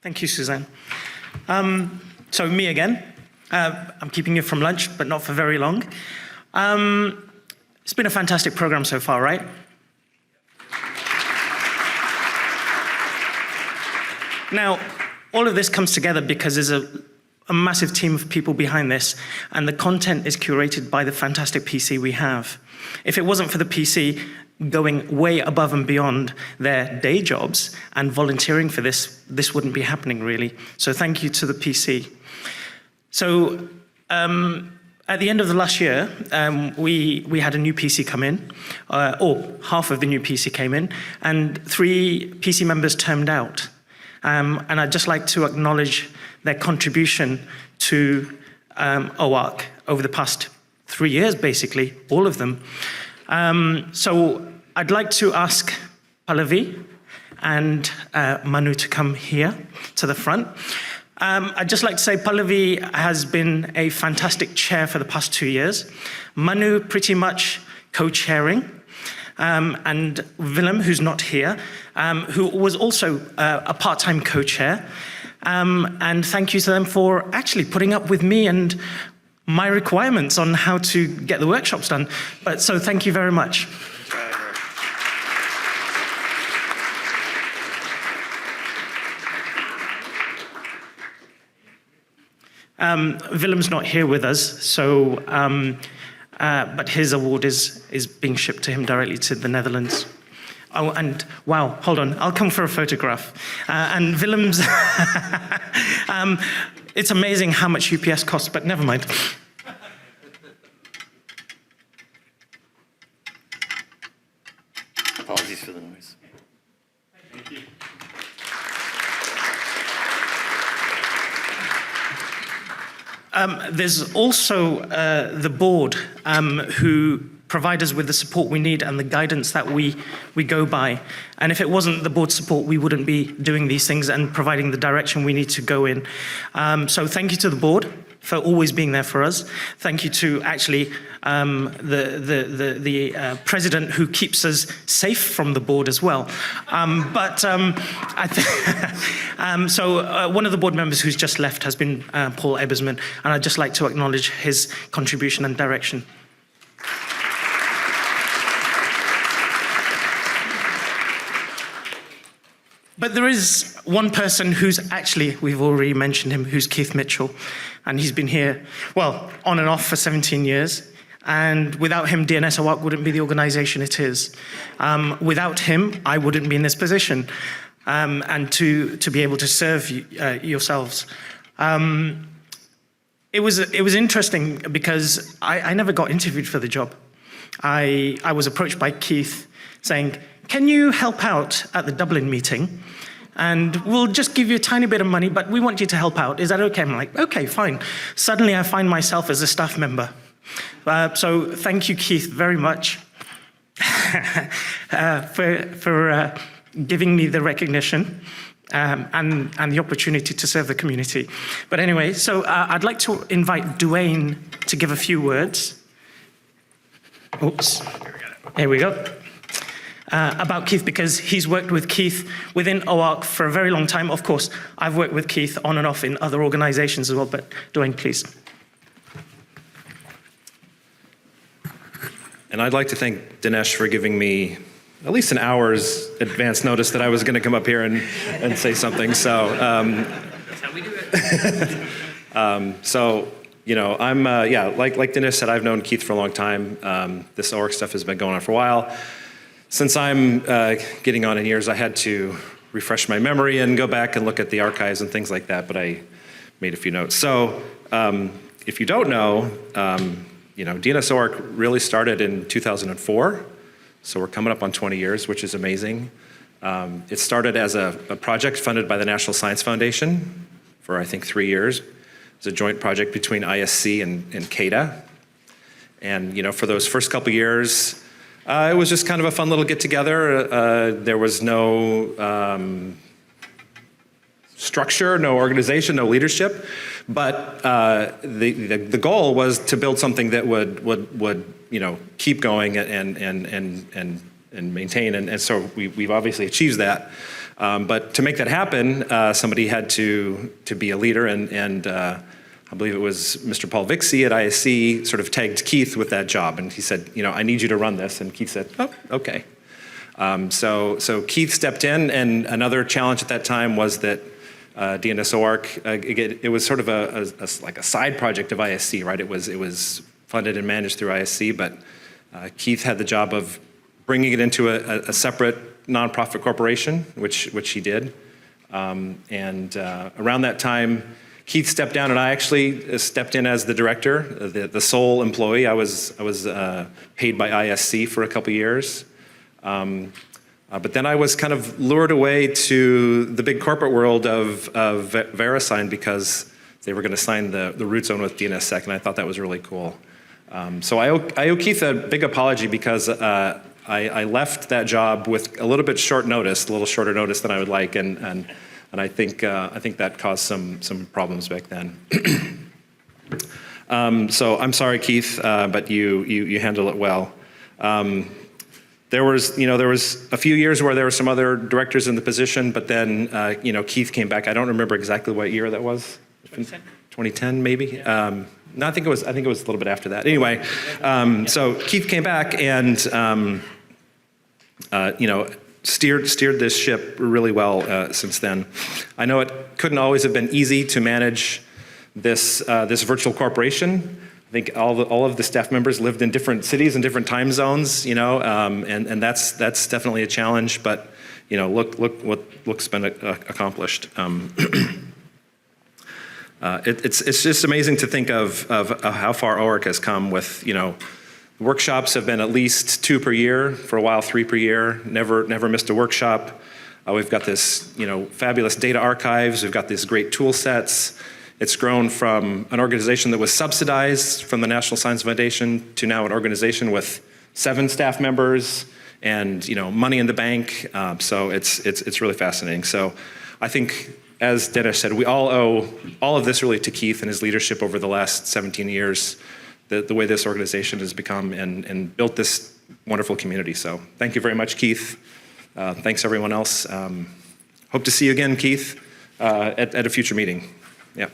Thank you, Suzanne. So me again. I'm keeping you from lunch, but not for very long. It's been a fantastic program so far, right? Now, all of this comes together because there's a massive team of people behind this, and the content is curated by the fantastic PC we have. If it wasn't for the PC going way above and beyond their day jobs and volunteering for this, this wouldn't be happening, really. So thank you to the PC. So at the end of the last year, we had a new PC come in, or half of the new PC came in, and 3 PC members termed out. And I'd just like to acknowledge their contribution to OARC over the past 3 years, basically, all of them. So I'd like to ask Pallavi and Manu to come here to the front. I'd just like to say Pallavi has been a fantastic chair for the past 2 years. Manu pretty much co-chairing. And Willem, who's not here, who was also a part-time co-chair. And thank you to them for actually putting up with me and my requirements on how to get the workshops done. But so thank you very much. Willem's not here with us, so but his award is being shipped to him directly to the Netherlands. Oh, and wow, hold on, I'll come for a photograph. And Willem's, it's amazing how much UPS costs, but never mind. Apologies for the noise. Thank you. There's also the board who provide us with the support we need and the guidance that we go by. And if it wasn't the board's support, we wouldn't be doing these things and providing the direction we need to go in. So thank you to the board for always being there for us. Thank you to actually the president who keeps us safe from the board as well. So one of the board members who's just left has been Paul Ebersman, and I'd just like to acknowledge his contribution and direction. But there is one person who's actually, we've already mentioned him, who's Keith Mitchell. And he's been here, well, on and off for 17 years. And without him, DNS-OARC wouldn't be the organization it is. Without him, I wouldn't be in this position. And to be able to serve yourselves. It was interesting because I never got interviewed for the job. I was approached by Keith saying, can you help out at the Dublin meeting? And we'll just give you a tiny bit of money, but we want you to help out. Is that okay? I'm like, okay, fine. Suddenly I find myself as a staff member. So thank you, Keith, very much for giving me the recognition and the opportunity to serve the community. But anyway, so I'd like to invite Duane to give a few words. Oops, here we go. About Keith, because he's worked with Keith within OARC for a very long time. Of course, I've worked with Keith on and off in other organizations as well, but Duane, please. And I'd like to thank Denesh for giving me at least an hour's advance notice that I was going to come up here and say something. So, that's how we do it. So, you know, I'm, yeah, like Denesh said, I've known Keith for a long time. This OARC stuff has been going on for a while. Since I'm getting on in years, I had to refresh my memory and go back and look at the archives and things like that, but I made a few notes. So if you don't know, you know, DNS-OARC really started in 2004, so we're coming up on 20 years, which is amazing. It started as a project funded by the National Science Foundation for, I think, 3 years. It was a joint project between ISC and CADA. And, you know, for those first couple years, it was just kind of a fun little get-together. There was no structure, no organization, no leadership, but the goal was to build something that would you know, keep going and and maintain. And so we've obviously achieved that. But to make that happen, somebody had to be a leader, and I believe it was Mr. Paul Vixie at ISC sort of tagged Keith with that job, and he said, I need you to run this, and Keith said, oh, okay. So Keith stepped in, and another challenge at that time was that DNS-OARC, it was sort of like a side project of ISC, right? It was funded and managed through ISC, but Keith had the job of bringing it into a separate nonprofit corporation, which he did. And around that time, Keith stepped down, and I actually stepped in as the director, the sole employee. I was paid by ISC for a couple years. But then I was kind of lured away to the big corporate world of Verisign because they were going to sign the root zone with DNSSEC, and I thought that was really cool. So I owe Keith a big apology because I left that job with a little bit short notice, a little shorter notice than I would like, and I think that caused some problems back then. So I'm sorry, Keith, but you handled it well. There was a few years where there were some other directors in the position, but then Keith came back. I don't remember exactly what year that was. 2010. 2010 maybe. No, I think it was a little bit after that. Anyway, so Keith came back and steered this ship really well since then. I know it couldn't always have been easy to manage this virtual corporation. I think all of the staff members lived in different cities and different time zones, and that's definitely a challenge. But look what's been accomplished. It's just amazing to think of how far OARC has come. With workshops have been at least 2 per year, for a while 3 per year. Never missed a workshop. We've got this fabulous data archives. We've got these great tool sets. It's grown from an organization that was subsidized from the National Science Foundation to now an organization with 7 staff members and money in the bank. So it's really fascinating. So I think, as Denesh said, we all owe all of this really to Keith and his leadership over the last 17 years, the way this organization has become and built this wonderful community. So thank you very much, Keith. Thanks everyone else. Hope to see you again, Keith, at a future meeting. Yeah.